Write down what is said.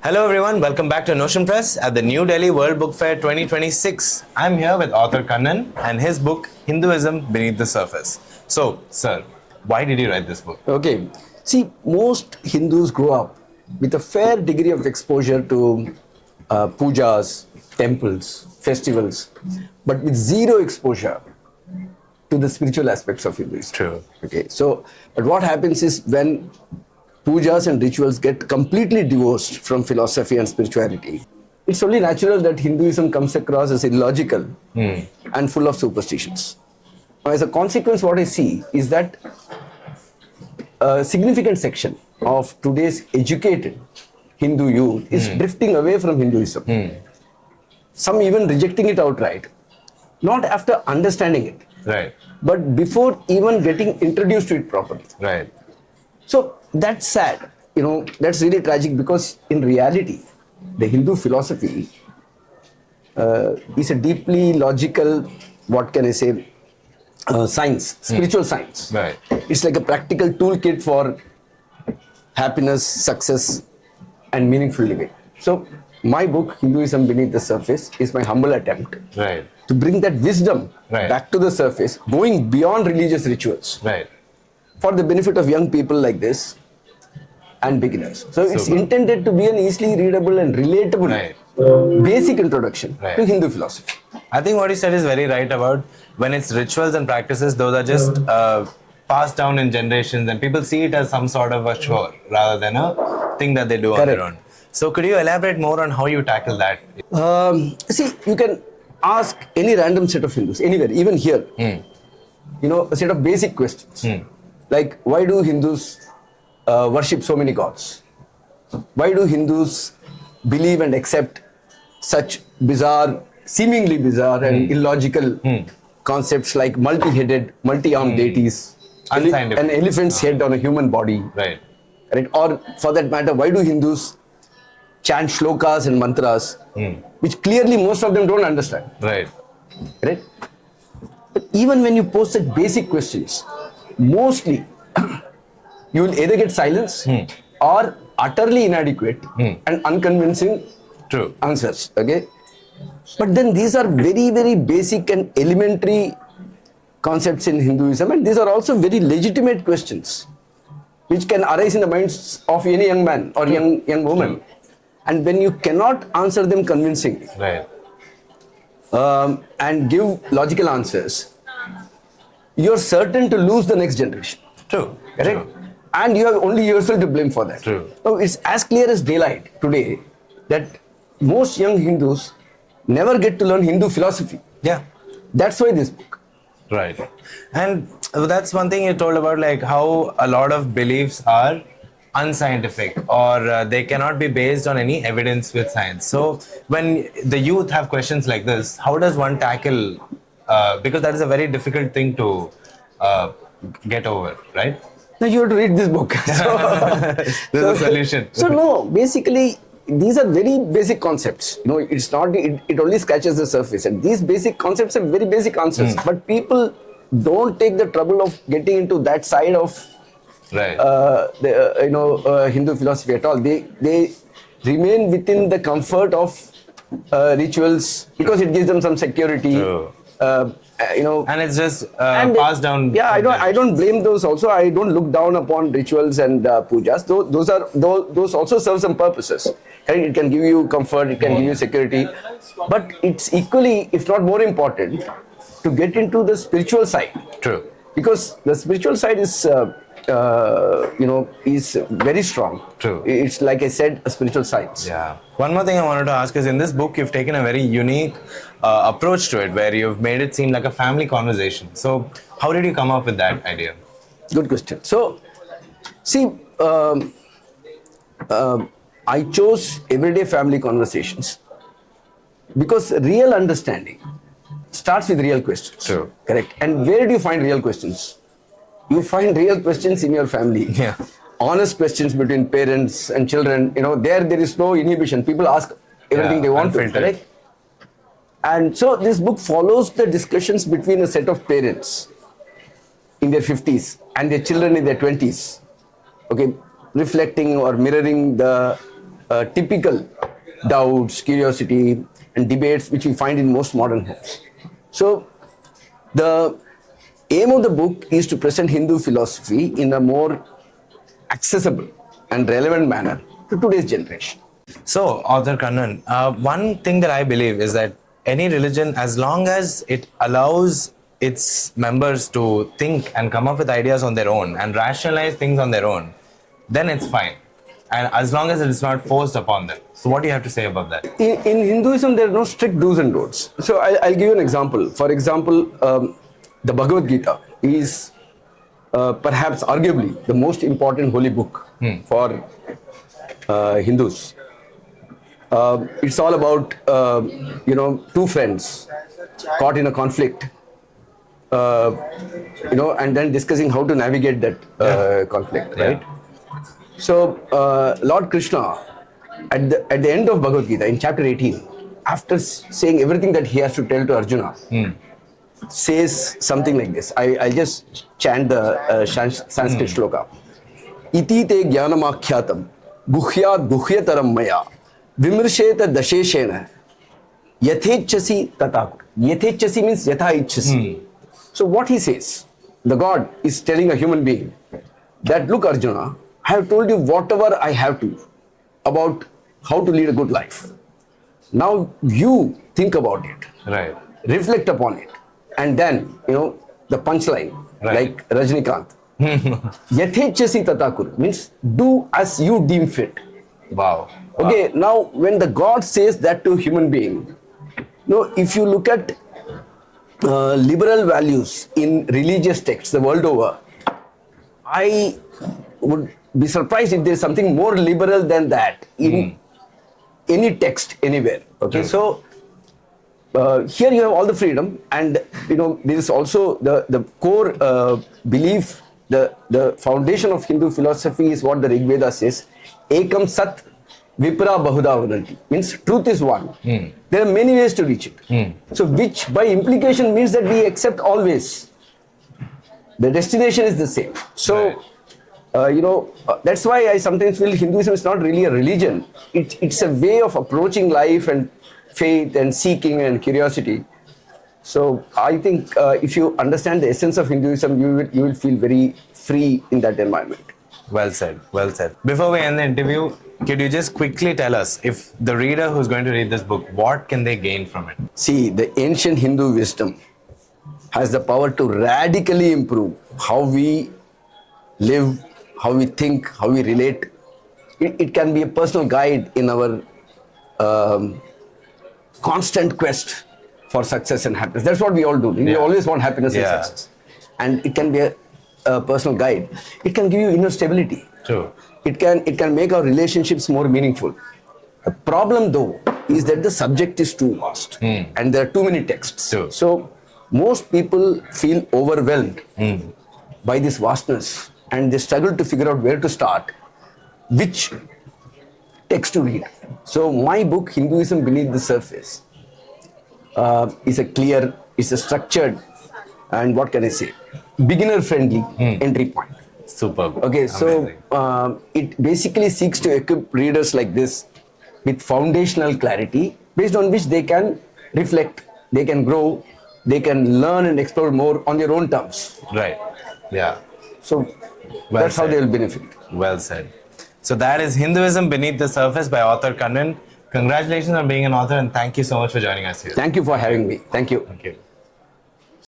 Hello everyone, welcome back to Notion Press at the New Delhi World Book Fair 2026. I'm here with author Kannan and his book Hinduism Beneath the Surface. So, sir, why did you write this book? Okay. See, most Hindus grow up with a fair degree of exposure to pujas, temples, festivals, but with zero exposure to the spiritual aspects of Hinduism. True. Okay. So, but what happens is when pujas and rituals get completely divorced from philosophy and spirituality, it's only natural that Hinduism comes across as illogical and full of superstitions. Now, as a consequence, what I see is that a significant section of today's educated Hindu youth is drifting away from Hinduism. Some even rejecting it outright, not after understanding it, Right. but before even getting introduced to it properly. Right. So that's sad, that's really tragic, because in reality, the Hindu philosophy is a deeply logical, what can I say, science, spiritual science. Right. It's like a practical toolkit for happiness, success, and meaningful living. So my book, Hinduism Beneath the Surface, is my humble attempt Right. to bring that wisdom Right. back to the surface, going beyond religious rituals, Right. for the benefit of young people like this and beginners. So it's Super. intended to be an easily readable and relatable Right. basic introduction Right. to Hindu philosophy. I think what you said is very right about when it's rituals and practices, those are just passed down in generations and people see it as some sort of a chore rather than a thing that they do on their Correct. own. So could you elaborate more on how you tackle that? See, you can ask any random set of Hindus, anywhere, even here, a set of basic questions. Like, why do Hindus worship so many gods? Why do Hindus believe and accept such bizarre, seemingly bizarre and illogical concepts like multi-headed, multi-armed deities, Unscientific. an elephant's head on a human body? Right. Right? Or for that matter, why do Hindus chant shlokas and mantras, which clearly most of them don't understand? Right. Right? But even when you pose such basic questions, mostly you will either get silence or utterly inadequate and unconvincing True. answers. Okay? But then these are very, very basic and elementary concepts in Hinduism, and these are also very legitimate questions which can arise in the minds of any young man or young woman. And when you cannot answer them convincingly Right. and give logical answers, you're certain to lose the next generation. True. Correct? True. And you have only yourself to blame for that. True. So it's as clear as daylight today that most young Hindus never get to learn Hindu philosophy. Yeah. That's why this book. Right. And that's one thing you told about, like how a lot of beliefs are unscientific or they cannot be based on any evidence with science. So when the youth have questions like this, how does one tackle, because that is a very difficult thing to get over, right? Now you have to read this book. There's a solution. So no, basically these are very basic concepts. It's not, it only scratches the surface. And these basic concepts have very basic answers. But people don't take the trouble of getting into that side of Right. Hindu philosophy at all. They remain within the comfort of rituals because it gives them some security. True. And it's just And passed down. Yeah, I don't blame those also. I don't look down upon rituals and pujas. Those also serve some purposes. And it can give you comfort, it can give you security. But it's equally, if not more important, to get into the spiritual side. True. Because the spiritual side is very strong. True. It's, like I said, a spiritual science. Yeah. One more thing I wanted to ask is, in this book, you've taken a very unique approach to it, where you've made it seem like a family conversation. So, how did you come up with that idea? Good question. So, see, I chose everyday family conversations because real understanding starts with real questions. True. Correct. And where do you find real questions? You find real questions in your family. Yeah. Honest questions between parents and children. There is no inhibition. People ask everything they want to. Unfiltered. Correct. And so this book follows the discussions between a set of parents in their 50s and their children in their 20s. Okay, reflecting or mirroring the typical doubts, curiosity, and debates which we find in most modern homes. So, the aim of the book is to present Hindu philosophy in a more accessible and relevant manner to today's generation. So, Author Kannan, one thing that I believe is that any religion, as long as it allows its members to think and come up with ideas on their own and rationalize things on their own, then it's fine. And as long as it is not forced upon them. So, what do you have to say about that? In Hinduism, there are no strict do's and don'ts. So, I'll give you an example. For example, the Bhagavad Gita is perhaps arguably the most important holy book for Hindus. It's all about two friends caught in a conflict, and then discussing how to navigate that conflict, right? So Lord Krishna, at the end of Bhagavad Gita, in chapter 18, after saying everything that he has to tell to Arjuna, says something like this. I'll just chant the Sanskrit shloka. Iti te jnanamakyatam guhyat guhyataram maya vimrsheta dasheshena yathechasi tatakur. Yathechasi means yatha ichhasi. So what he says, the God is telling a human being that, look Arjuna, I have told you whatever I have to about how to lead a good life. Now you think about it. Right. Reflect upon it. And then, the punchline, like Rajnikant. Yathechasi tatakur means do as you deem fit. Wow. Okay, now when the God says that to a human being, if you look at liberal values in religious texts the world over, I would be surprised if there is something more liberal than that in any text anywhere. Okay, so here you have all the freedom, and there is also the core belief, the foundation of Hindu philosophy is what the Rig Veda says: Ekam Sat Vipra Bahuda Vadanti, means truth is one. There are many ways to reach it. So which by implication means that we accept always. The destination is the same. So that's why I sometimes feel Hinduism is not really a religion. It's a way of approaching life and faith and seeking and curiosity. So I think if you understand the essence of Hinduism, you will feel very free in that environment. Well said. Well said. Before we end the interview, could you just quickly tell us, if the reader who's going to read this book, what can they gain from it? See, the ancient Hindu wisdom has the power to radically improve how we live, how we think, how we relate. It can be a personal guide in our constant quest for success and happiness. That's what we all do. We always want happiness and success. And it can be a personal guide. It can give you inner stability. True. It can make our relationships more meaningful. The problem though is that the subject is too vast and there are too many texts. True. So most people feel overwhelmed by this vastness and they struggle to figure out where to start, which text to read. So my book, Hinduism Beneath the Surface, is a structured, and what can I say, beginner friendly entry point. Superb. Okay, Amazing. so it basically seeks to equip readers like this with foundational clarity based on which they can reflect, they can grow, they can learn and explore more on their own terms. Right. Yeah. So that's how they will benefit. Well said. So that is Hinduism Beneath the Surface by author Kannan. Congratulations on being an author, and thank you so much for joining us here. Thank you for having me. Thank you. Thank you.